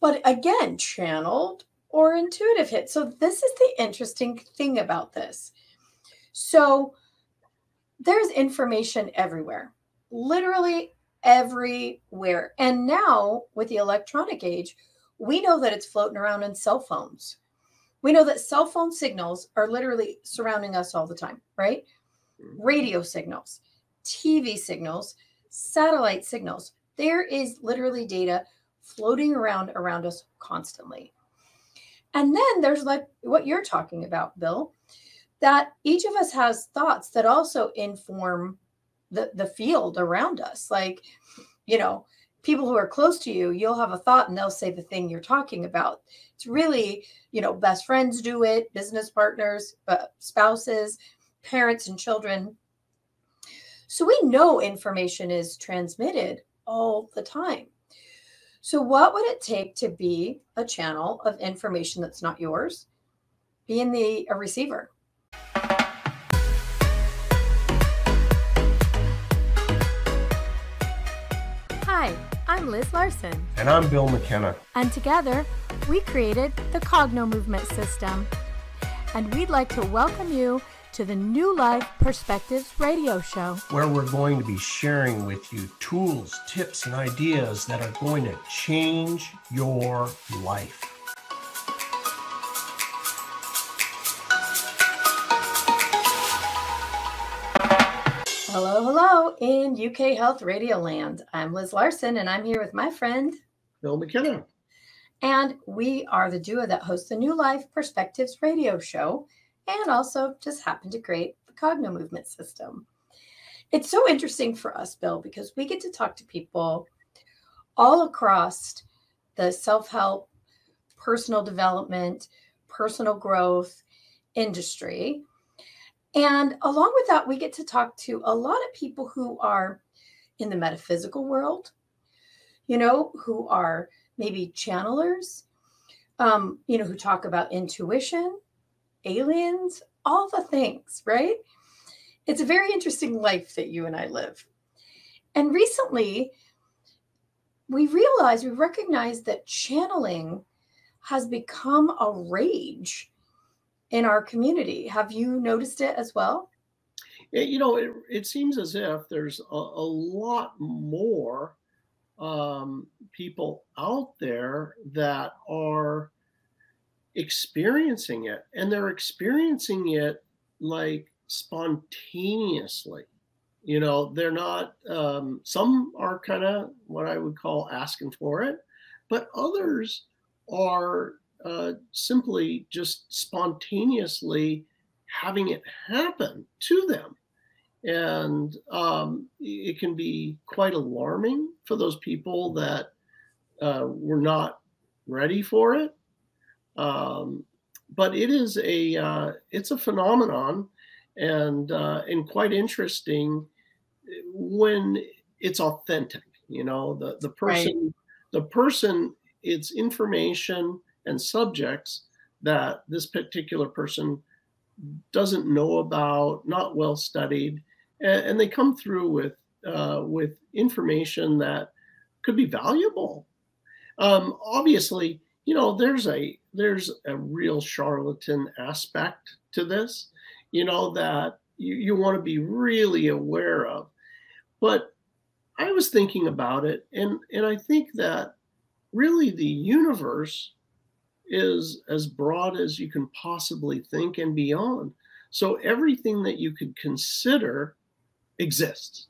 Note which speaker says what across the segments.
Speaker 1: but again, channeled or intuitive hit. So this is the interesting thing about this. So there's information everywhere, literally everywhere. And now with the electronic age, we know that it's floating around in cell phones. We know that cell phone signals are literally surrounding us all the time, right? Radio signals, TV signals, satellite signals. There is literally data floating around us constantly. And then there's like what you're talking about, Bill, that each of us has thoughts that also inform the field around us. Like, people who are close to you, you'll have a thought and they'll say the thing you're talking about. It's really, best friends do it, business partners, spouses, parents and children. So we know information is transmitted all the time. So what would it take to be a channel of information that's not yours? Being a receiver. Hi, I'm Liz Larson.
Speaker 2: And I'm Bill McKenna.
Speaker 1: And together, we created the Cognomovement system. And we'd like to welcome you to the New Life Perspectives radio show,
Speaker 2: where we're going to be sharing with you tools, tips, and ideas that are going to change your life.
Speaker 1: Hello in UK Health Radio Land. I'm Liz Larson, and I'm here with my friend
Speaker 2: Bill McKenna.
Speaker 1: And we are the duo that hosts the New Life Perspectives radio show, and also just happen to create the Cognomovement system. It's so interesting for us, Bill, because we get to talk to people all across the self-help, personal development, personal growth industry. And along with that, we get to talk to a lot of people who are in the metaphysical world, who are maybe channelers, who talk about intuition, aliens, all the things, right? It's a very interesting life that you and I live. And recently, we recognized that channeling has become a rage in our community. Have you noticed it as well?
Speaker 3: It seems as if there's a lot more people out there that are experiencing it, and they're experiencing it like spontaneously. They're not, some are kind of what I would call asking for it, but others are simply just spontaneously having it happen to them. And it can be quite alarming for those people that were not ready for it. But it is it's a phenomenon, and quite interesting when it's authentic. The person, right. The person, it's information and subjects that this particular person doesn't know about, not well studied, and they come through with information that could be valuable. Obviously, there's a real charlatan aspect to this, that you want to be really aware of. But I was thinking about it, and I think that really the universe is as broad as you can possibly think and beyond. So everything that you could consider exists.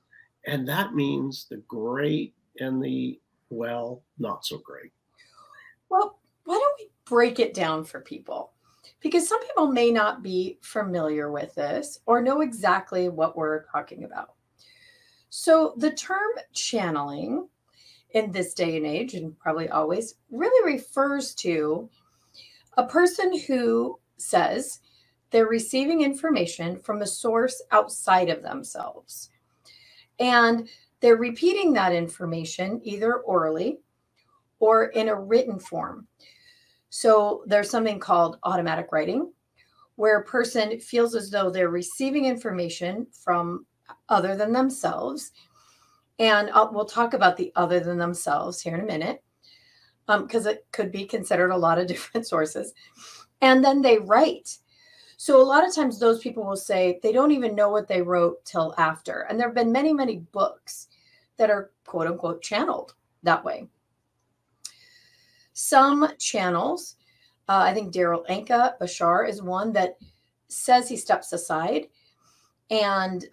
Speaker 3: And that means the great and the, well, not so great.
Speaker 1: Well, why don't we break it down for people? Because some people may not be familiar with this or know exactly what we're talking about. So the term channeling in this day and age, and probably always, really refers to a person who says they're receiving information from a source outside of themselves. And they're repeating that information either orally or in a written form. So there's something called automatic writing, where a person feels as though they're receiving information from other than themselves. And we'll talk about the other than themselves here in a minute. because it could be considered a lot of different sources. And then they write. So a lot of times those people will say they don't even know what they wrote till after. And there have been many, many books that are quote unquote channeled that way. Some channels, I think Daryl Anka Bashar is one that says he steps aside and,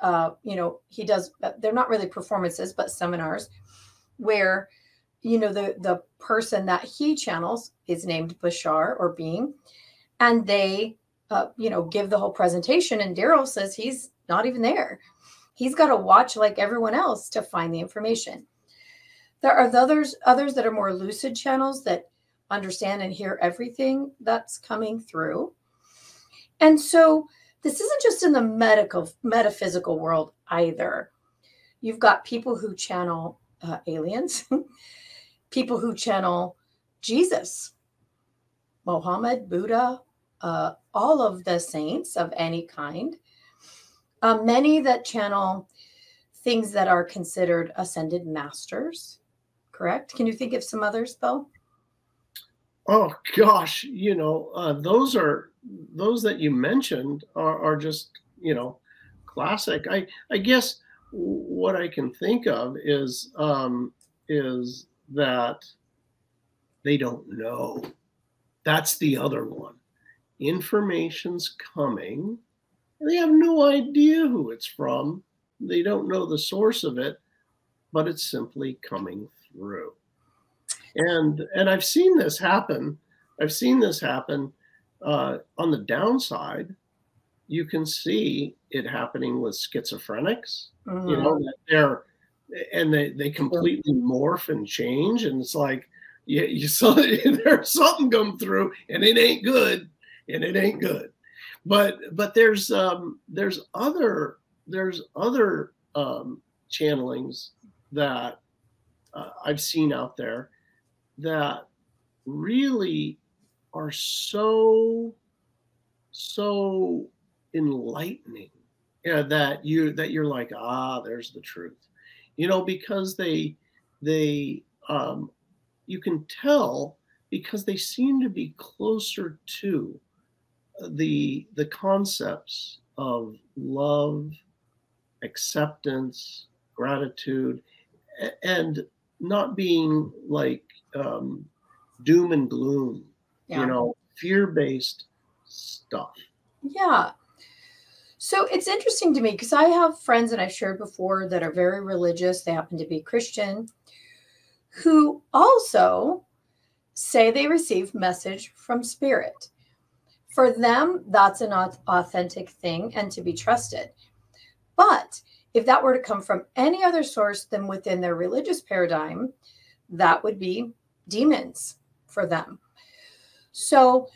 Speaker 1: he does, they're not really performances, but seminars where, the person that he channels is named Bashar or being, and they, give the whole presentation. And Daryl says he's not even there. He's got to watch like everyone else to find the information. There are others that are more lucid channels that understand and hear everything that's coming through. And so this isn't just in the metaphysical world either. You've got people who channel aliens, people who channel Jesus, Mohammed, Buddha, all of the saints of any kind. Many that channel things that are considered ascended masters, correct? Can you think of some others, Bill?
Speaker 3: Oh gosh, those that you mentioned are just, classic. I guess what I can think of is that they don't know. That's the other one. Information's coming, and they have no idea who it's from. They don't know the source of it, but it's simply coming through. And I've seen this happen. On the downside. You can see it happening with schizophrenics. That they completely morph and change, and it's like you saw there's something come through, and it ain't good, But there's other channelings that I've seen out there that really are so enlightening, that you're like, there's the truth, because they you can tell because they seem to be closer to the concepts of love, acceptance, gratitude, and not being like doom and gloom, fear-based stuff.
Speaker 1: Yeah. So it's interesting to me because I have friends, and I've shared before, that are very religious. They happen to be Christian, who also say they receive message from spirit. For them, that's an authentic thing and to be trusted. But if that were to come from any other source than within their religious paradigm, that would be demons for them. So,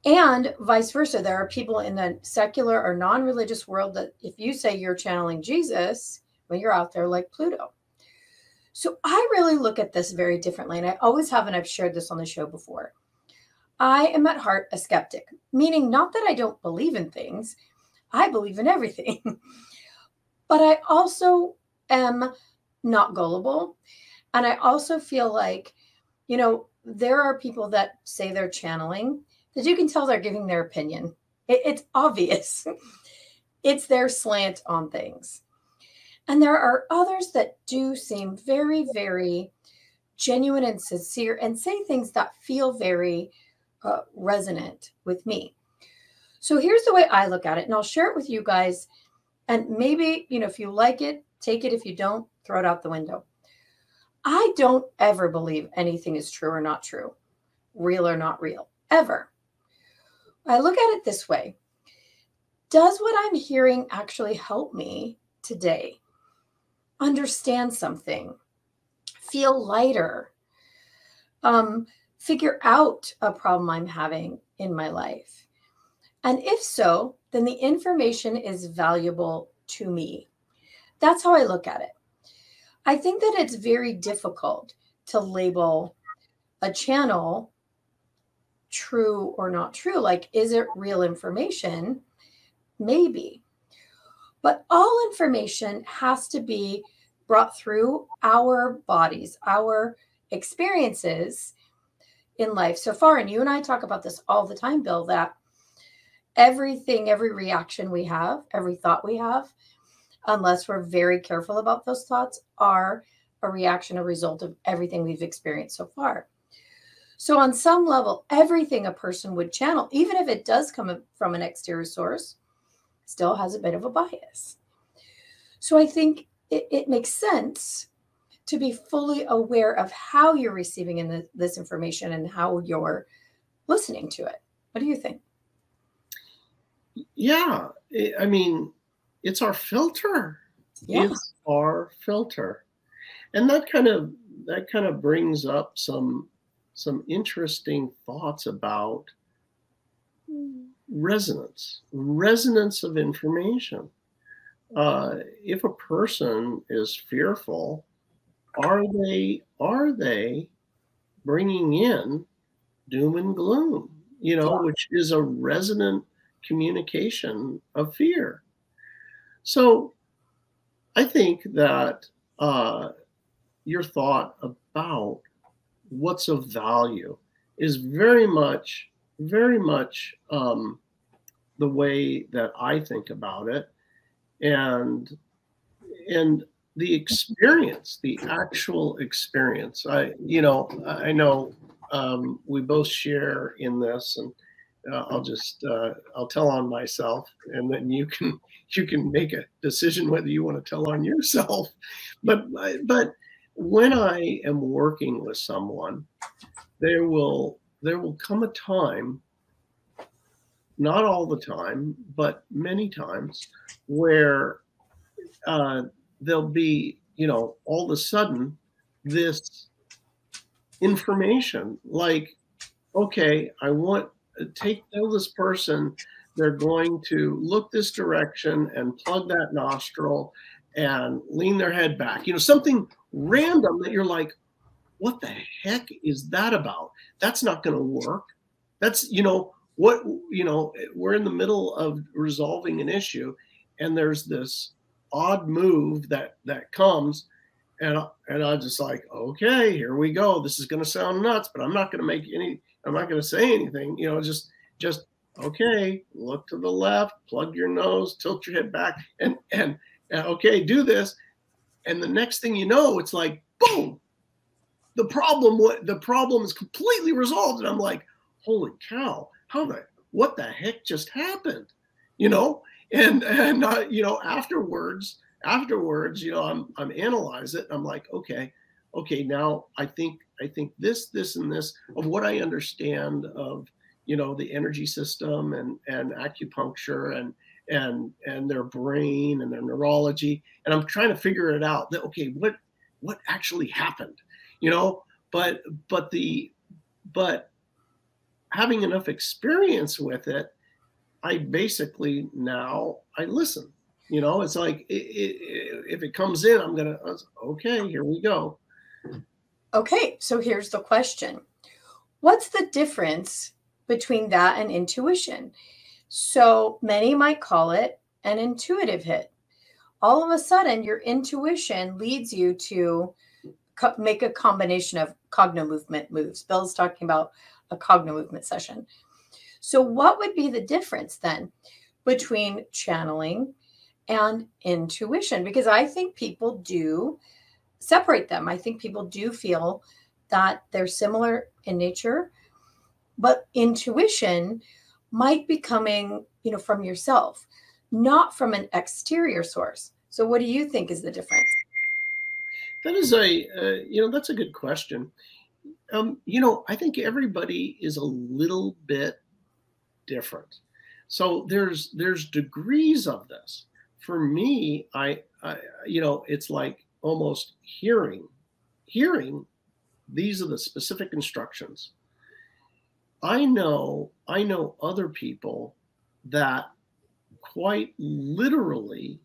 Speaker 1: and vice versa. There are people in the secular or non-religious world that if you say you're channeling Jesus, well, you're out there like Pluto. So I really look at this very differently. And I always have, and I've shared this on the show before. I am at heart a skeptic, meaning not that I don't believe in things. I believe in everything. But I also am not gullible. And I also feel like, there are people that say they're channeling that you can tell they're giving their opinion. It's obvious. It's their slant on things. And there are others that do seem very, very genuine and sincere and say things that feel very resonant with me. So here's the way I look at it, and I'll share it with you guys. And maybe, if you like it, take it. If you don't, throw it out the window. I don't ever believe anything is true or not true, real or not real, ever. I look at it this way. Does what I'm hearing actually help me today understand something, feel lighter, figure out a problem I'm having in my life? And if so, then the information is valuable to me. That's how I look at it. I think that it's very difficult to label a channel true or not true. Like, is it real information? Maybe. But all information has to be brought through our bodies, our experiences, in life so far. And you and I talk about this all the time, Bill, that everything, every reaction we have, every thought we have, unless we're very careful about those thoughts, are a reaction, a result of everything we've experienced so far. So on some level, everything a person would channel, even if it does come from an exterior source, still has a bit of a bias. So I think it makes sense to be fully aware of how you're receiving this information and how you're listening to it. What do you think?
Speaker 3: Yeah, I mean, it's our filter.
Speaker 1: Yeah.
Speaker 3: It's our filter. And that kind of brings up some interesting thoughts about resonance of information. If a person is fearful, are they bringing in doom and gloom, which is a resonant communication of fear? So I think that your thought about what's of value is very much the way that I think about it, and the experience, the actual experience. I know we both share in this, and I'll tell on myself, and then you can make a decision whether you want to tell on yourself. But when I am working with someone, there will come a time, not all the time, but many times, where there'll be, all of a sudden this information like, okay, I want to tell this person they're going to look this direction and plug that nostril and lean their head back, something random that you're like, what the heck is that about? That's not going to work. That's, we're in the middle of resolving an issue, and there's this odd move that comes, and I'm just like, okay, here we go. This is going to sound nuts, but I'm not going to say anything, just okay, look to the left, plug your nose, tilt your head back, and okay, do this. And the next thing you know, it's like, boom, the problem is completely resolved. And I'm like, holy cow, what the heck just happened? And afterwards, I'm analyze it. I'm like, okay, now I think this and this of what I understand of, the energy system and acupuncture and their brain and their neurology. And I'm trying to figure it out that, okay, what actually happened, but having enough experience with it, I basically now I listen. It's like if it comes in, I'm gonna, okay, here we go.
Speaker 1: Okay, so here's the question: what's the difference between that and intuition? So many might call it an intuitive hit. All of a sudden, your intuition leads you to make a combination of cognomovement moves. Bill's talking about a cognomovement session. So what would be the difference then between channeling and intuition? Because I think people do separate them. I think people do feel that they're similar in nature, but intuition might be coming, from yourself, not from an exterior source. So what do you think is the difference?
Speaker 3: That is that's a good question. I think everybody is a little bit different. So there's degrees of this. For me, I it's like almost hearing, these are the specific instructions. I know other people that quite literally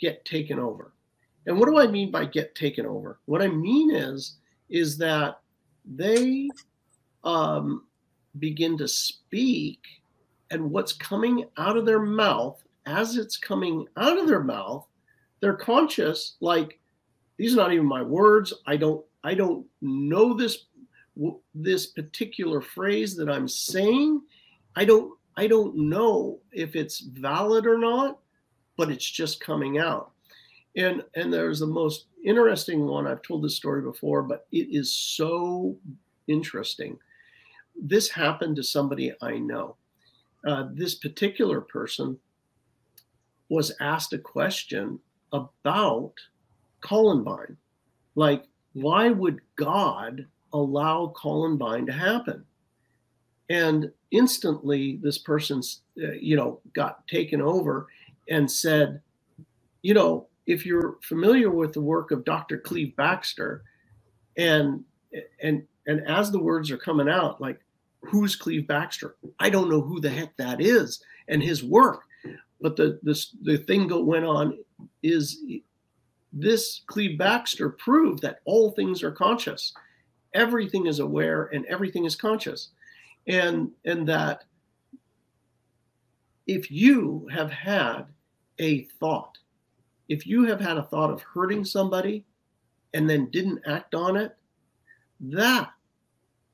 Speaker 3: get taken over. And what do I mean by get taken over? What I mean is that they begin to speak, and what's coming out of their mouth, as it's coming out of their mouth, they're conscious, like, these are not even my words. I don't know this this particular phrase that I'm saying, I don't know if it's valid or not, but it's just coming out. And there's the most interesting one. I've told this story before, but it is so interesting. This happened to somebody I know. This particular person was asked a question about Columbine. Like, why would God allow Columbine to happen? And instantly this person's, got taken over and said, if you're familiar with the work of Dr. Cleve Baxter, and as the words are coming out, like, who's Cleve Baxter? I don't know who the heck that is, and his work. But the thing that went on is this Cleve Baxter proved that all things are conscious. Everything is aware and everything is conscious. And that if you have had a thought, if you have had a thought of hurting somebody and then didn't act on it, that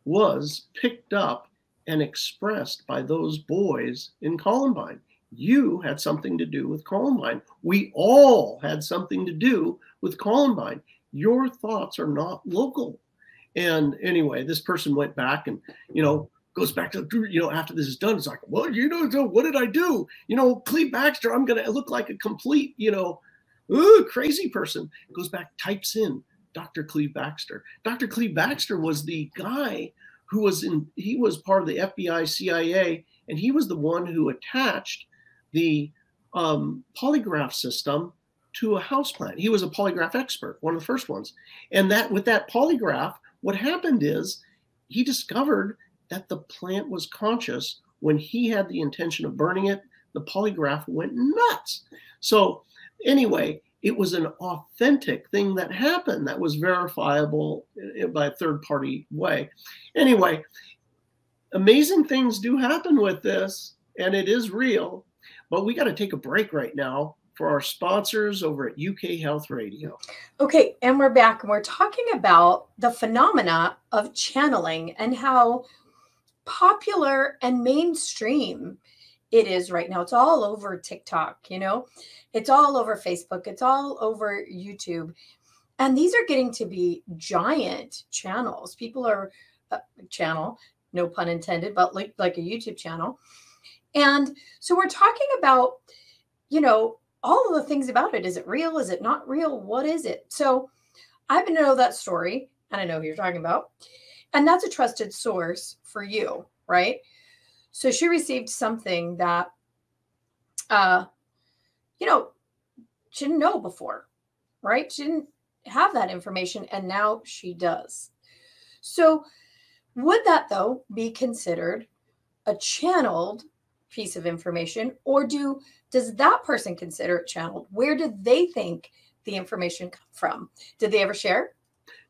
Speaker 3: was picked up and expressed by those boys in Columbine. You had something to do with Columbine. We all had something to do with Columbine. Your thoughts are not local. And anyway, this person went back and, goes back to, after this is done, it's like, well, so what did I do? Cleve Baxter, I'm going to look like a complete, crazy person. Goes back, types in Dr. Cleve Baxter. Dr. Cleve Baxter was the guy who he was part of the FBI, CIA, and he was the one who attached the polygraph system to a houseplant. He was a polygraph expert, one of the first ones. And that with that polygraph, what happened is he discovered that the plant was conscious. When he had the intention of burning it, the polygraph went nuts. So anyway, it was an authentic thing that happened that was verifiable by a third-party way. Anyway, amazing things do happen with this, and it is real. But we got to take a break right now for our sponsors over at UK Health Radio.
Speaker 1: Okay, and we're back, and we're talking about the phenomena of channeling and how popular and mainstream it is right now. It's all over TikTok, it's all over Facebook, it's all over YouTube. And these are getting to be giant channels. People are channel, no pun intended, but like a YouTube channel. And so we're talking about, all of the things about it. Is it real? Is it not real? What is it? So I happen to know that story, and I know who you're talking about. And that's a trusted source for you, right? So she received something that, she didn't know before, right? She didn't have that information, and now she does. So would that, though, be considered a channeled piece of information, or does that person consider it channeled? Where did they think the information come from? Did they ever share?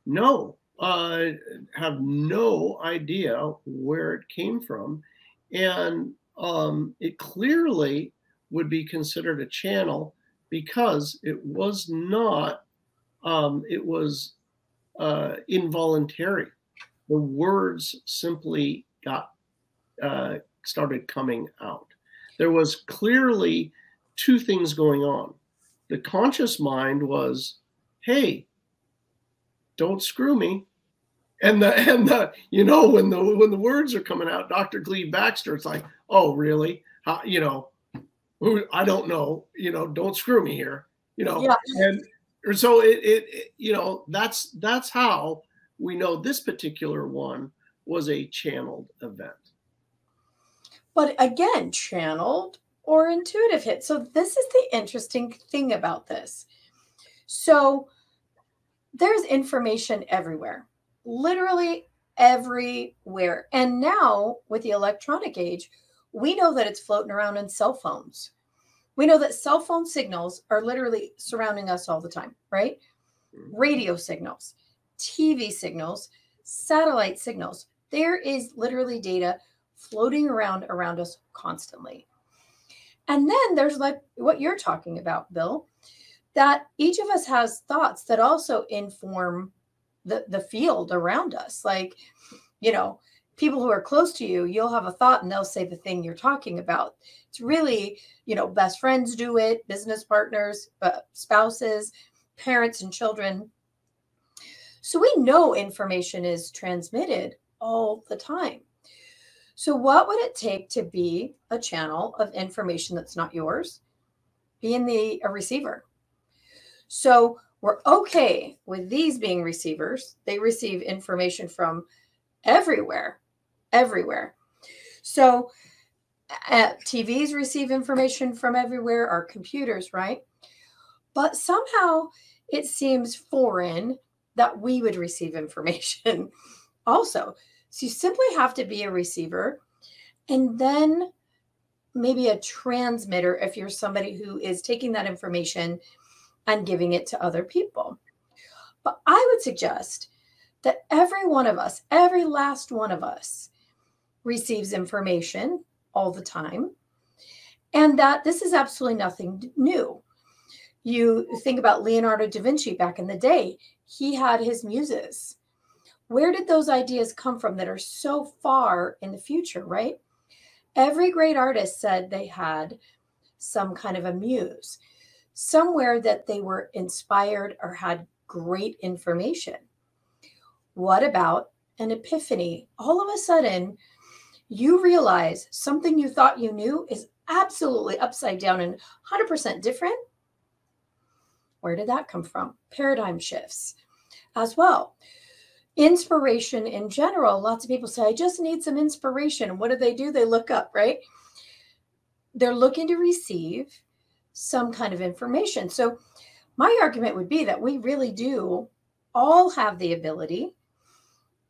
Speaker 3: No, I have no idea where it came from. And it clearly would be considered a channel because it was not, it was involuntary. The words simply started coming out. There was clearly two things going on. The conscious mind was, hey, don't screw me. And when the words are coming out, Dr. Cleve Baxter, it's like, oh, really? How, I don't know, don't screw me here,
Speaker 1: Yeah.
Speaker 3: And so that's how we know this particular one was a channeled event.
Speaker 1: But again, channeled or intuitive hit. So this is the interesting thing about this. So there's information everywhere, literally everywhere. And now with the electronic age, we know that it's floating around in cell phones. We know that cell phone signals are literally surrounding us all the time, right? Radio signals, TV signals, satellite signals. There is literally data floating around us constantly. And then there's like what you're talking about, Bill, that each of us has thoughts that also inform the field around us. Like you know, people who are close to you, you'll have a thought and they'll say the thing you're talking about. It's really, you know, best friends do it, business partners, spouses, parents and children. So we know information is transmitted all the time. So what would it take to be a channel of information that's not yours? Being a receiver. So we're okay with these being receivers. They receive information from everywhere, everywhere. So TVs receive information from everywhere, our computers, right? But somehow it seems foreign that we would receive information also. So you simply have to be a receiver and then maybe a transmitter if you're somebody who is taking that information and giving it to other people. But I would suggest that every one of us, every last one of us, receives information all the time, and that this is absolutely nothing new. You think about Leonardo da Vinci back in the day, he had his muses. Where did those ideas come from that are so far in the future, right? Every great artist said they had some kind of a muse, somewhere that they were inspired or had great information. What about an epiphany? All of a sudden, you realize something you thought you knew is absolutely upside down and 100% different. Where did that come from? Paradigm shifts as well. Inspiration in general. Lots of people say, I just need some inspiration. And what do? They look up, right? They're looking to receive some kind of information. So my argument would be that we really do all have the ability,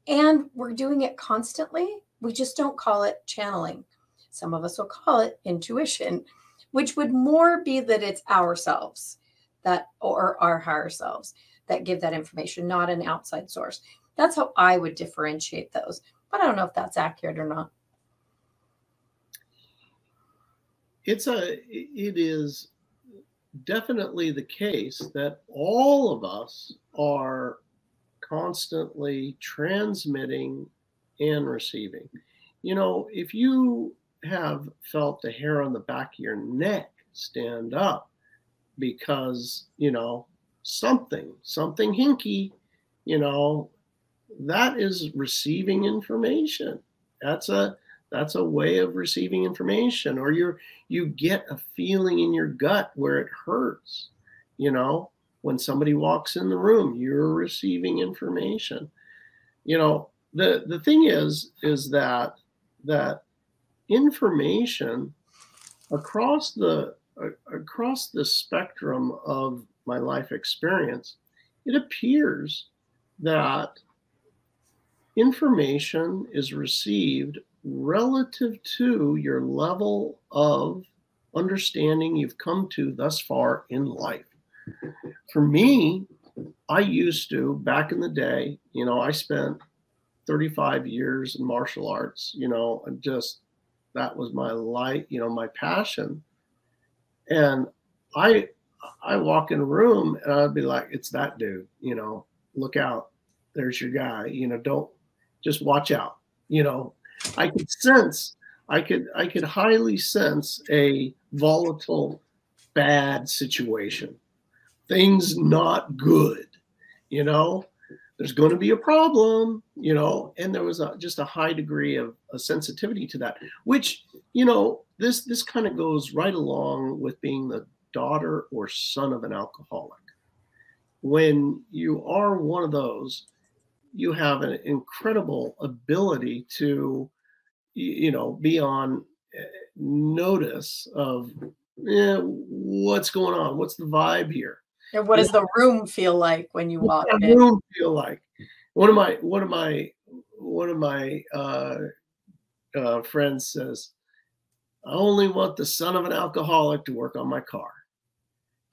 Speaker 1: and we're doing it constantly. We just don't call it channeling. Some of us will call it intuition, which would more be that it's ourselves that, or our higher selves that give that information, not an outside source. That's how I would differentiate those. But I don't know if that's accurate or not.
Speaker 3: It is definitely the case that all of us are constantly transmitting and receiving. You know, if you have felt the hair on the back of your neck stand up because, you know, something hinky, you know, that is receiving information. That's a way of receiving information. Or you get a feeling in your gut where it hurts. You know, when somebody walks in the room, you're receiving information. You know, the thing is that information across the spectrum of my life experience, it appears that information is received relative to your level of understanding you've come to thus far in life. For me, I used to, back in the day, you know, I spent 35 years in martial arts, you know, and just, that was my life, you know, my passion. And I walk in a room and I'd be like, it's that dude, you know, look out, there's your guy, you know, don't, just watch out, you know. I could highly sense a volatile, bad situation. Things not good, you know. There's going to be a problem, you know, and there was just a high degree of a sensitivity to that, which, you know, this kind of goes right along with being the daughter or son of an alcoholic. When you are one of those, you have an incredible ability to, you know, be on notice of what's going on, what's the vibe here.
Speaker 1: And what does the room feel like when you walk in?
Speaker 3: The room feel like. One of my friends says, I only want the son of an alcoholic to work on my car.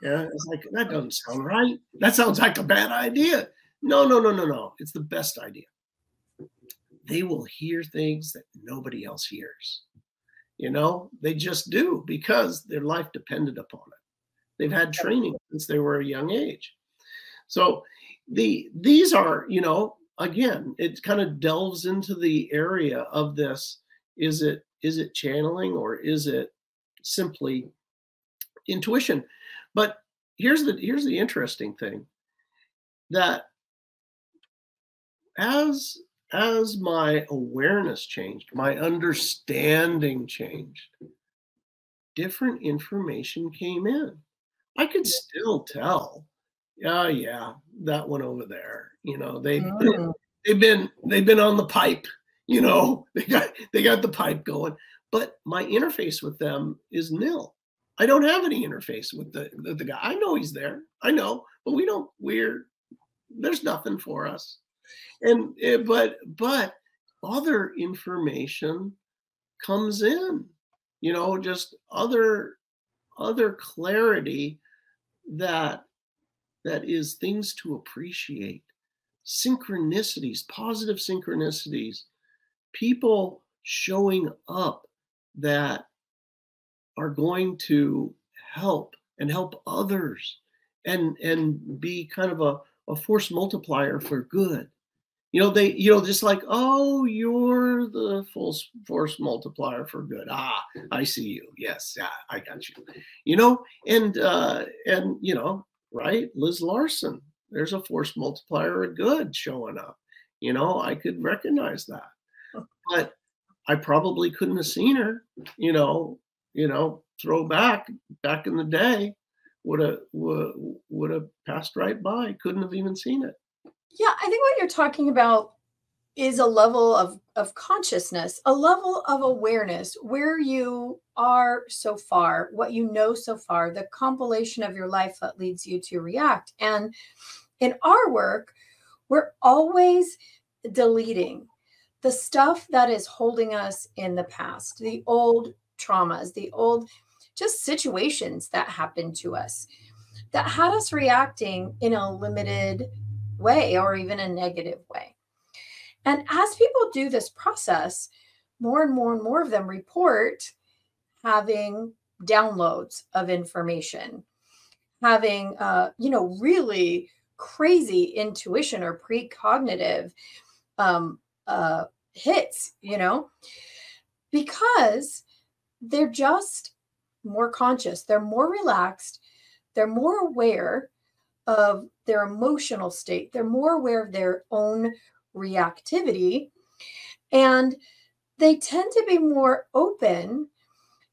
Speaker 3: Yeah, it's like, that doesn't sound right. That sounds like a bad idea. No. It's the best idea. They will hear things that nobody else hears. You know, they just do because their life depended upon it. They've had training since they were a young age. So these are, you know, again, it kind of delves into the area of this. Is it channeling, or is it simply intuition? But here's the interesting thing, that as my awareness changed, my understanding changed, different information came in. I could still tell, yeah, that one over there,
Speaker 1: Mm.
Speaker 3: they've been on the pipe, they got the pipe going, but my interface with them is nil. I don't have any interface with the guy. I know he's there. I know, but there's nothing for us. And but other information comes in, just other clarity that is things to appreciate, synchronicities, positive synchronicities, people showing up that are going to help and help others, and be kind of a force multiplier for good. Just like, oh, you're the full force multiplier for good. Ah, I see you. Yes, yeah, I got you. Right? Liz Larson, there's a force multiplier of good showing up. I could recognize that, but I probably couldn't have seen her. Throw back in the day, would have passed right by. Couldn't have even seen it.
Speaker 1: Yeah, I think what you're talking about is a level of consciousness, a level of awareness where you are so far, what you know so far, the compilation of your life that leads you to react. And in our work, we're always deleting the stuff that is holding us in the past, the old traumas, the old just situations that happened to us that had us reacting in a limited way or even a negative way. And as people do this process, more and more and more of them report having downloads of information, having, really crazy intuition or precognitive hits, because they're just more conscious, they're more relaxed, they're more aware of their emotional state, they're more aware of their own reactivity, and they tend to be more open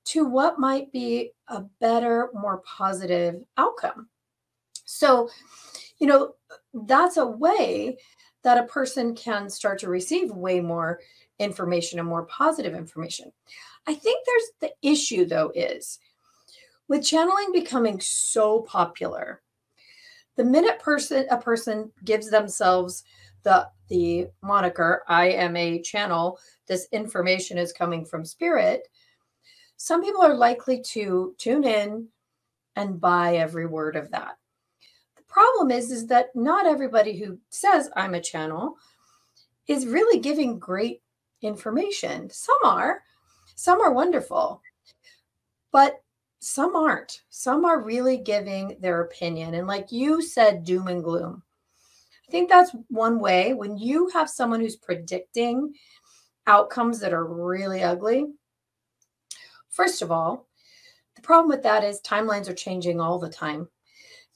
Speaker 1: to what might be a better, more positive outcome. So, that's a way that a person can start to receive way more information and more positive information. I think there's the issue, though, is with channeling becoming so popular, the minute a person gives themselves the moniker, I am a channel, this information is coming from spirit, some people are likely to tune in and buy every word of that. The problem is that not everybody who says I'm a channel is really giving great information. Some are wonderful, but some aren't. Some are really giving their opinion. And like you said, doom and gloom. I think that's one way. When you have someone who's predicting outcomes that are really ugly, first of all, the problem with that is timelines are changing all the time.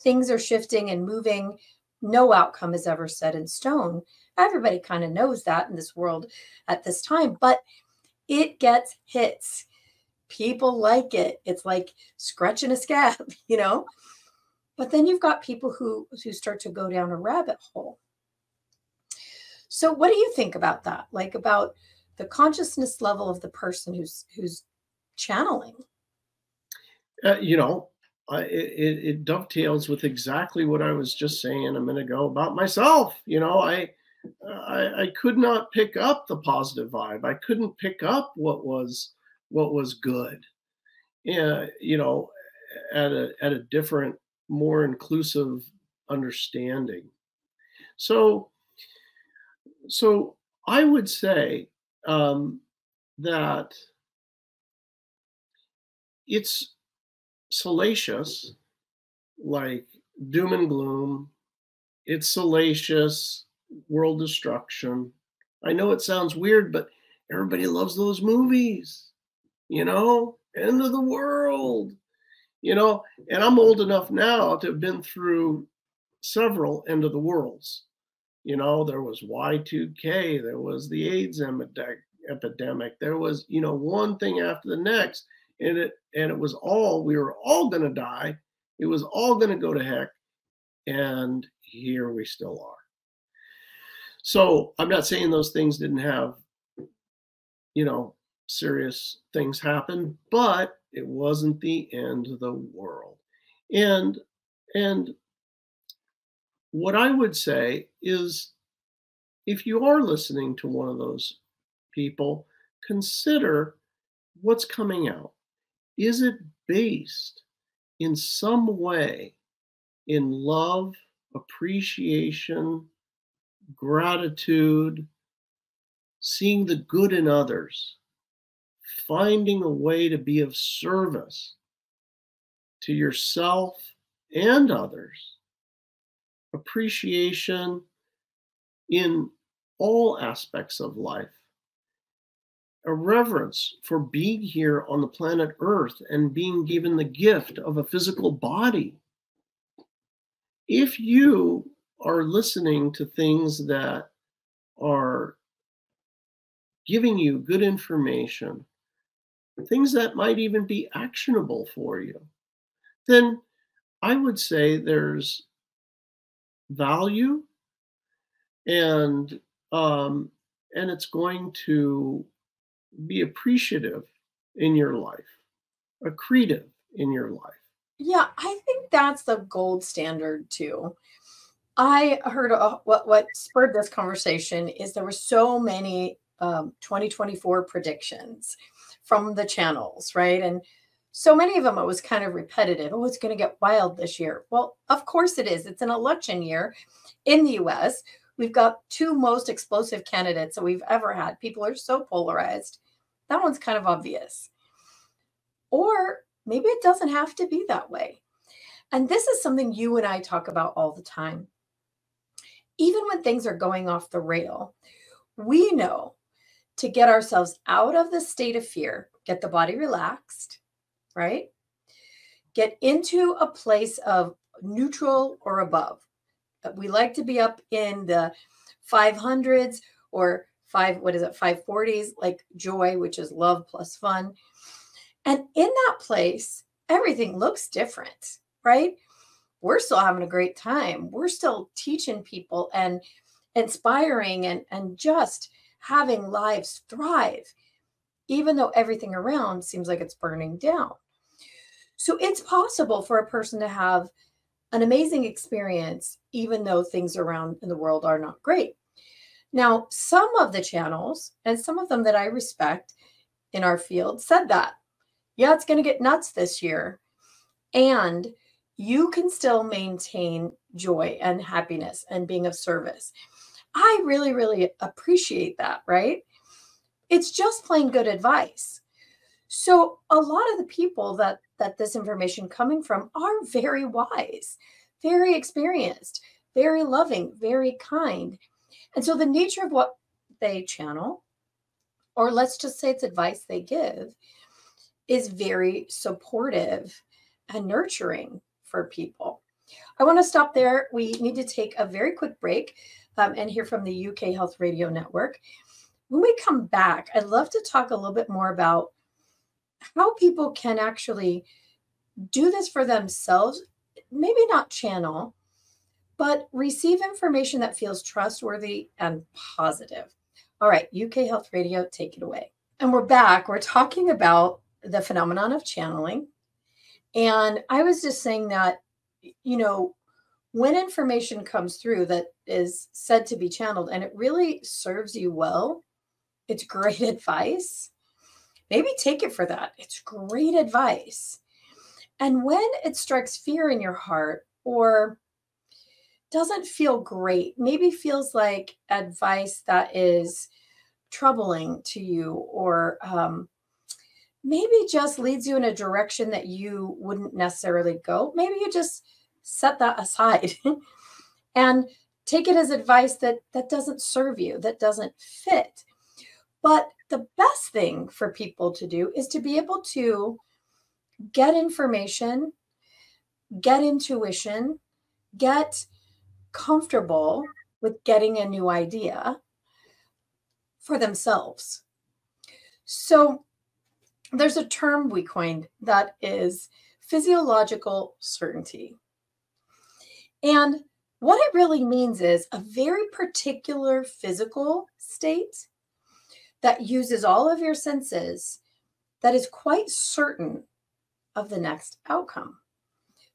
Speaker 1: Things are shifting and moving. No outcome is ever set in stone. Everybody kind of knows that in this world at this time, but it gets hits. People like it. It's like scratching a scab, But then you've got people who start to go down a rabbit hole. So what do you think about that? Like about the consciousness level of the person who's channeling?
Speaker 3: It dovetails with exactly what I was just saying a minute ago about myself. I could not pick up the positive vibe. I couldn't pick up what was good. Yeah, at a different, more inclusive understanding. So I would say that it's salacious, like doom and gloom. It's salacious, world destruction. I know it sounds weird, but everybody loves those movies, you know, end of the world, you know, and I'm old enough now to have been through several end of the worlds. You know, there was Y2K, there was the AIDS epidemic, there was, you know, one thing after the next, and it was all, we were all going to die. It was all going to go to heck, and here we still are. So I'm not saying those things didn't have, you know, serious things happen, but it wasn't the end of the world. And what I would say is, if you are listening to one of those people, consider what's coming out. Is it based in some way in love, appreciation, gratitude, seeing the good in others, finding a way to be of service to yourself and others, appreciation in all aspects of life, a reverence for being here on the planet Earth and being given the gift of a physical body. If you are listening to things that are giving you good information, things that might even be actionable for you, then I would say there's value, and it's going to be appreciative in your life, accretive in your life.
Speaker 1: Yeah, I think that's the gold standard too. I heard what spurred this conversation is there were so many 2024 predictions from the channels, right? And so many of them, it was kind of repetitive. Oh, it's going to get wild this year. Well, of course it is. It's an election year in the US. We've got two most explosive candidates that we've ever had. People are so polarized. That one's kind of obvious. Or maybe it doesn't have to be that way. And this is something you and I talk about all the time. Even when things are going off the rail, we know to get ourselves out of the state of fear, get the body relaxed, right? Get into a place of neutral or above. We like to be up in the 500s or 540s, like joy, which is love plus fun. And in that place, everything looks different, right? We're still having a great time. We're still teaching people and inspiring and just having lives thrive, even though everything around seems like it's burning down. So it's possible for a person to have an amazing experience, even though things around in the world are not great. Now, some of the channels and some of them that I respect in our field said that, yeah, it's going to get nuts this year. And you can still maintain joy and happiness and being of service. I really, really appreciate that, right? It's just plain good advice. So a lot of the people that this information coming from are very wise, very experienced, very loving, very kind. And so the nature of what they channel, or let's just say it's advice they give, is very supportive and nurturing for people. I want to stop there. We need to take a very quick break and hear from the UK Health Radio Network. When we come back, I'd love to talk a little bit more about how people can actually do this for themselves, maybe not channel, but receive information that feels trustworthy and positive. All right, UK Health Radio, take it away. And we're back. We're talking about the phenomenon of channeling. And I was just saying that, you know, when information comes through that is said to be channeled and it really serves you well, it's great advice. Maybe take it for that. It's great advice. And when it strikes fear in your heart or doesn't feel great, maybe feels like advice that is troubling to you, or maybe just leads you in a direction that you wouldn't necessarily go, maybe you just set that aside and take it as advice that doesn't serve you, that doesn't fit. But the best thing for people to do is to be able to get information, get intuition, get comfortable with getting a new idea for themselves. So there's a term we coined that is physiological certainty. And what it really means is a very particular physical state that uses all of your senses that is quite certain of the next outcome.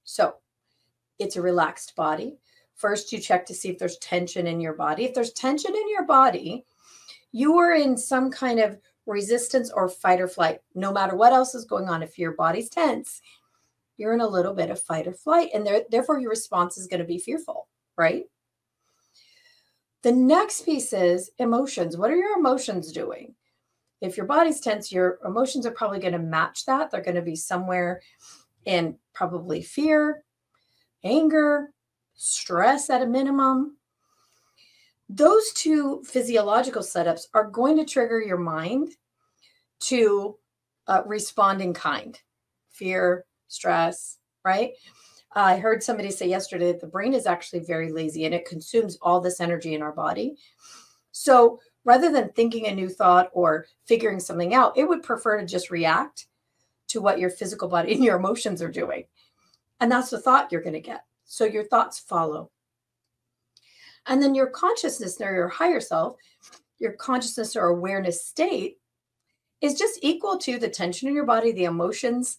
Speaker 1: So it's a relaxed body. First, you check to see if there's tension in your body. If there's tension in your body, you are in some kind of resistance or fight or flight. No matter what else is going on, if your body's tense, you're in a little bit of fight or flight, and therefore your response is going to be fearful, right? The next piece is emotions. What are your emotions doing? If your body's tense, your emotions are probably going to match that. They're going to be somewhere in probably fear, anger, stress at a minimum. Those two physiological setups are going to trigger your mind to respond in kind. Fear, stress, right? I heard somebody say yesterday that the brain is actually very lazy and it consumes all this energy in our body. So rather than thinking a new thought or figuring something out, it would prefer to just react to what your physical body and your emotions are doing. And that's the thought you're going to get. So your thoughts follow. And then your consciousness or your higher self, your consciousness or awareness state is just equal to the tension in your body, the emotions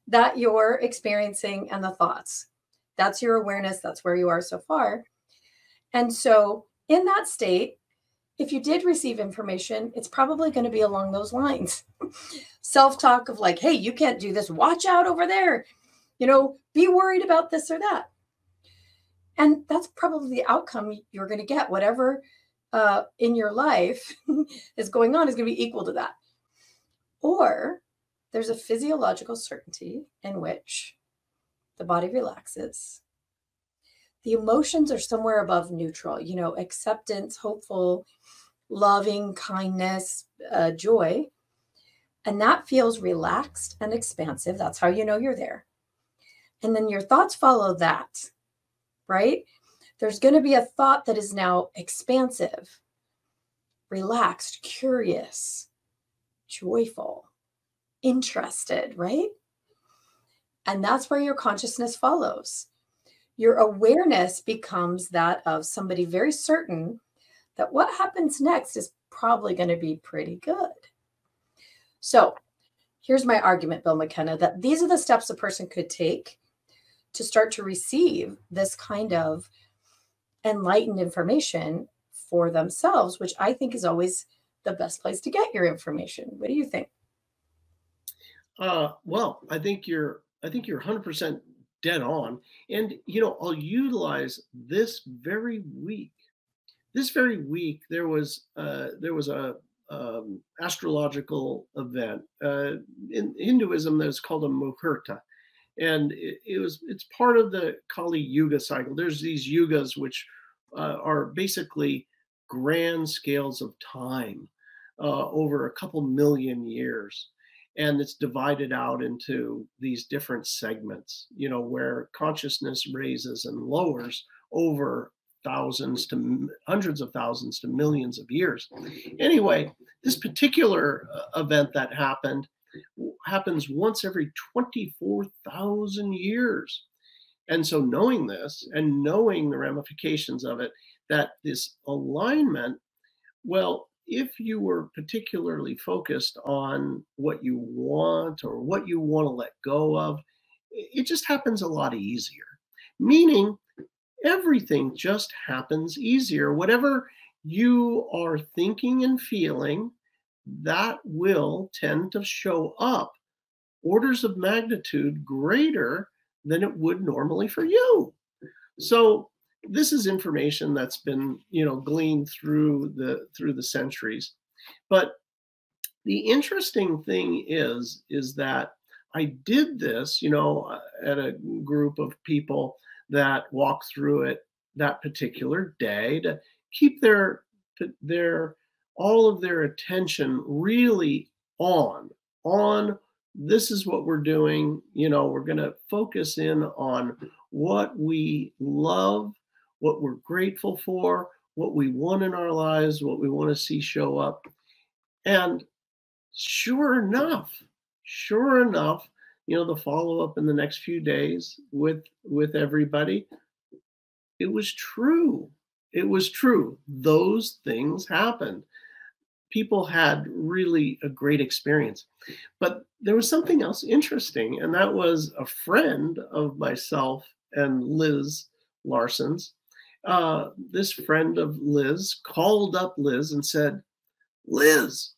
Speaker 1: that you're experiencing, and the thoughts. That's your awareness. That's where you are so far. And so in that state, if you did receive information, it's probably going to be along those lines. Self-talk of like, hey, you can't do this. Watch out over there. Be worried about this or that. And that's probably the outcome you're going to get. Whatever in your life is going on is going to be equal to that. Or there's a physiological certainty in which the body relaxes. The emotions are somewhere above neutral, acceptance, hopeful, loving, kindness, joy. And that feels relaxed and expansive. That's how you know you're there. And then your thoughts follow that, right? There's going to be a thought that is now expansive, relaxed, curious, joyful, interested, right? And that's where your consciousness follows. Your awareness becomes that of somebody very certain that what happens next is probably going to be pretty good. So here's my argument, Bill McKenna, that these are the steps a person could take to start to receive this kind of enlightened information for themselves, which I think is always the best place to get your information. What do you think?
Speaker 3: Well, I think you're 100% dead on. And I'll utilize this very week. This very week, there was a astrological event in Hinduism that's called a muhurta, and it's part of the Kali Yuga cycle. There's these yugas which are basically grand scales of time over a couple million years. And it's divided out into these different segments, where consciousness raises and lowers over thousands to hundreds of thousands to millions of years. Anyway, this particular event that happens once every 24,000 years. And so knowing this and knowing the ramifications of it, that this alignment, well, if you were particularly focused on what you want or what you want to let go of, it just happens a lot easier. Meaning everything just happens easier. Whatever you are thinking and feeling, that will tend to show up orders of magnitude greater than it would normally for you. So this is information that's been, gleaned through the centuries. But the interesting thing is that I did this, at a group of people that walked through it that particular day to keep their all of their attention really on this is what we're doing. We're going to focus in on what we love, what we're grateful for, what we want in our lives, what we want to see show up. And sure enough, the follow-up in the next few days with everybody, it was true. Those things happened. People had really a great experience. But there was something else interesting, and that was a friend of myself and Liz Larson's. This friend of Liz called up Liz and said, "Liz,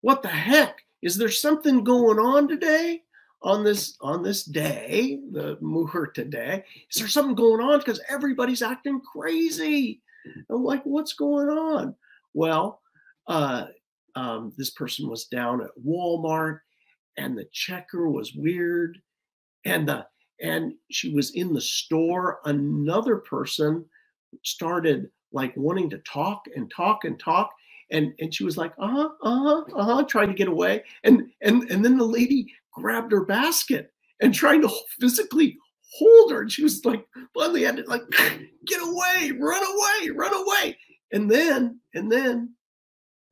Speaker 3: what the heck? Is there something going on today? On this day, the Muhurta day, is there something going on? Because everybody's acting crazy." I'm like, "What's going on?" Well, this person was down at Walmart, and the checker was weird, and she was in the store. Another person started like wanting to talk and talk and talk. And she was like, trying to get away. And then the lady grabbed her basket and trying to physically hold her. And she was like, finally had to like, get away, run away, run away. And then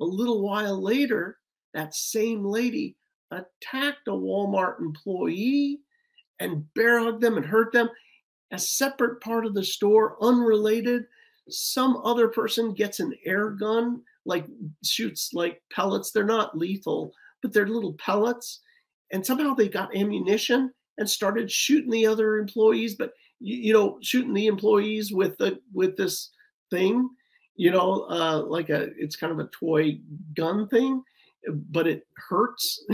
Speaker 3: a little while later, that same lady attacked a Walmart employee and bear hugged them and hurt them. A separate part of the store, unrelated, some other person gets an air gun, like shoots like pellets. They're not lethal, but they're little pellets. And somehow they got ammunition and started shooting the other employees, but shooting the employees with this thing, it's kind of a toy gun thing, but it hurts,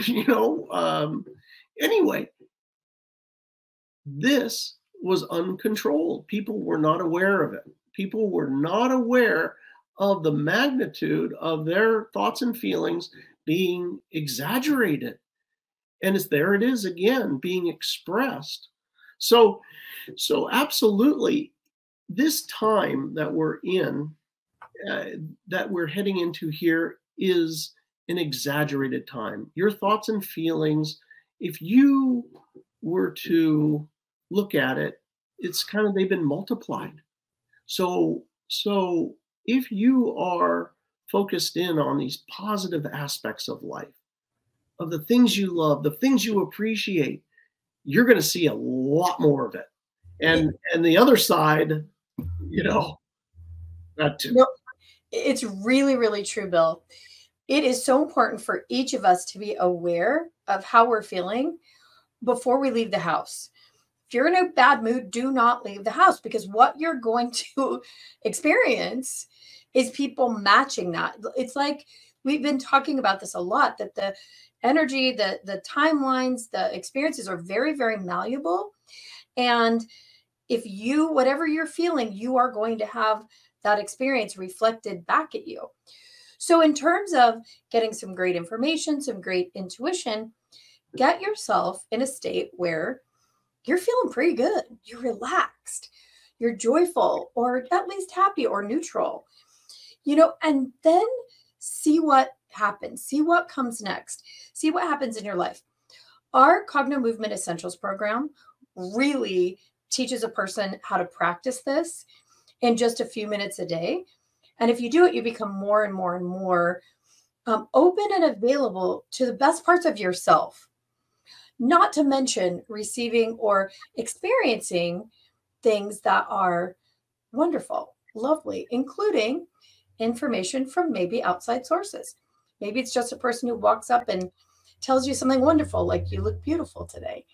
Speaker 3: Anyway, this was uncontrolled. People were not aware of it. People were not aware of the magnitude of their thoughts and feelings being exaggerated. And there it is again, being expressed. So absolutely, this time that we're in, that we're heading into here, is an exaggerated time. Your thoughts and feelings, if you were to look at it, it's kind of, they've been multiplied. So if you are focused in on these positive aspects of life, of the things you love, the things you appreciate, you're going to see a lot more of it. And the other side, that too.
Speaker 1: No, it's really, really true, Bill. It is so important for each of us to be aware of how we're feeling before we leave the house. If you're in a bad mood, do not leave the house, because what you're going to experience is people matching that. It's like we've been talking about this a lot, that the energy, the timelines, the experiences are very, very malleable. And if whatever you're feeling, you are going to have that experience reflected back at you. So in terms of getting some great information, some great intuition, get yourself in a state where you're feeling pretty good. You're relaxed, you're joyful, or at least happy or neutral, and then see what happens, see what comes next, see what happens in your life. Our Cognomovement Essentials program really teaches a person how to practice this in just a few minutes a day. And if you do it, you become more and more and more open and available to the best parts of yourself. Not to mention receiving or experiencing things that are wonderful, lovely, including information from maybe outside sources. Maybe it's just a person who walks up and tells you something wonderful, like you look beautiful today.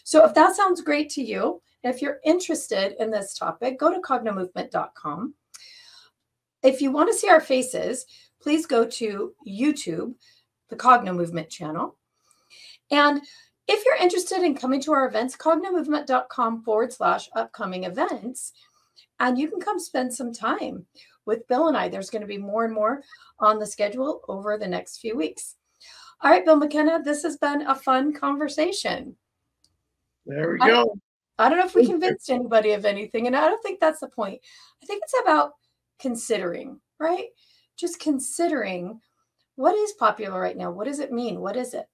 Speaker 1: So if that sounds great to you, if you're interested in this topic, go to cognomovement.com. If you want to see our faces, please go to YouTube, the Cognomovement channel. And if you're interested in coming to our events, cognomovement.com/upcoming events, and you can come spend some time with Bill and I. There's going to be more and more on the schedule over the next few weeks. All right, Bill McKenna, this has been a fun conversation.
Speaker 3: There we go.
Speaker 1: I don't know if we convinced anybody of anything, and I don't think that's the point. I think it's about considering, right? Just considering what is popular right now. What does it mean? What is it?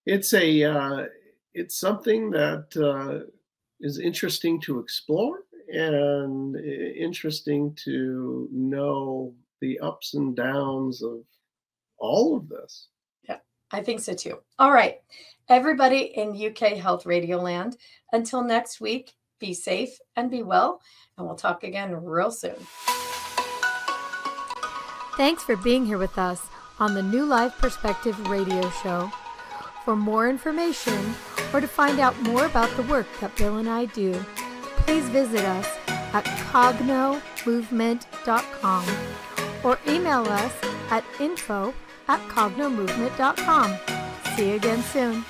Speaker 3: It's something that is interesting to explore and interesting to know the ups and downs of all of this.
Speaker 1: Yeah, I think so too. All right, everybody in UK Health Radio Land, until next week, be safe and be well, and we'll talk again real soon. Thanks for being here with us on the New Life Perspective radio show. For more information or to find out more about the work that Bill and I do, please visit us at cognomovement.com or email us at info@cognomovement.com. See you again soon.